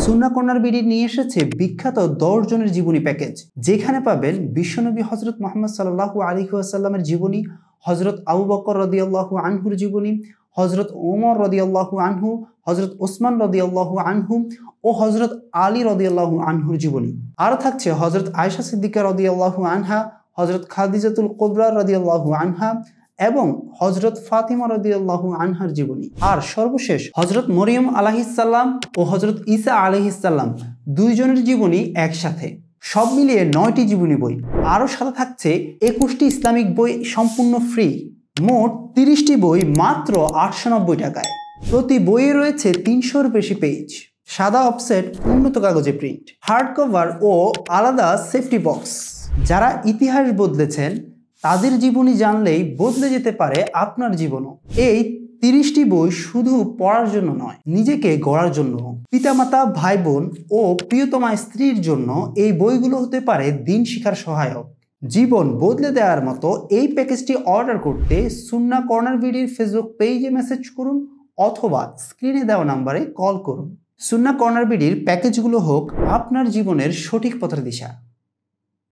সুন্নাহ corner BD নিয়ে এসেছে বিখ্যাত 10 জনের জীবনী প্যাকেজ, যেখানে পাবেন বিশ্বনবী হযরত মুহাম্মদ সাল্লাল্লাহু আলাইহি ওয়াসাল্লামের জীবনী, হযরত আবু বকর রাদিয়াল্লাহু আনহুর জীবনী, হযরত ওমর রাদিয়াল্লাহু আনহু, হযরত ওসমান রাদিয়াল্লাহু আনহু ও হযরত আলী রাদিয়াল্লাহু আনহুর জীবনী। আরও থাকছে হযরত আয়েশা সিদ্দিকা রাদিয়াল্লাহু আনহা, হযরত খাদিজাতুল কুবরা রাদিয়াল্লাহু আনহা এবং হযরত ফাতিমা রাদিয়াল্লাহু আনহার জীবনী। আর সর্বশেষ হযরত মরিয়ম আলাইহিস সালাম ও হযরত ঈসা আলাইহিস সালাম দুইজনের জীবনী একসাথে। সব মিলিয়ে 9টি জীবনী বই। আরও সাথে থাকছে 21টি ইসলামিক বই সম্পূর্ণ ফ্রি। মোট 30টি বই মাত্র 890 টাকায়। প্রতি বইয়ে রয়েছে 300-এর বেশি পেজ, সাদা অফসেট উন্নত কাগজে প্রিন্ট, হার্ড কভার ও আলাদা সেফটি বক্স। যারা ইতিহাস বদলেছেন তাদের জীবনী জানলেই বদলে যেতে পারে আপনার জীবনও। এই 30টি বই শুধু পড়ার জন্য নয়, নিজেকে গড়ার জন্য। পিতামাতা, ভাই বোন ও প্রিয়তমা স্ত্রীর জন্য এই বইগুলো হতে পারে দিন শিখার সহায়ক। জীবন বদলে দেওয়ার মতো এই প্যাকেজটি অর্ডার করতে সুন্নাহ কর্নার বিডির ফেসবুক পেজে মেসেজ করুন অথবা স্ক্রিনে দেওয়া নাম্বারে কল করুন। সুন্নাহ কর্নার বিডির প্যাকেজগুলো হোক আপনার জীবনের সঠিক পথের দিশা।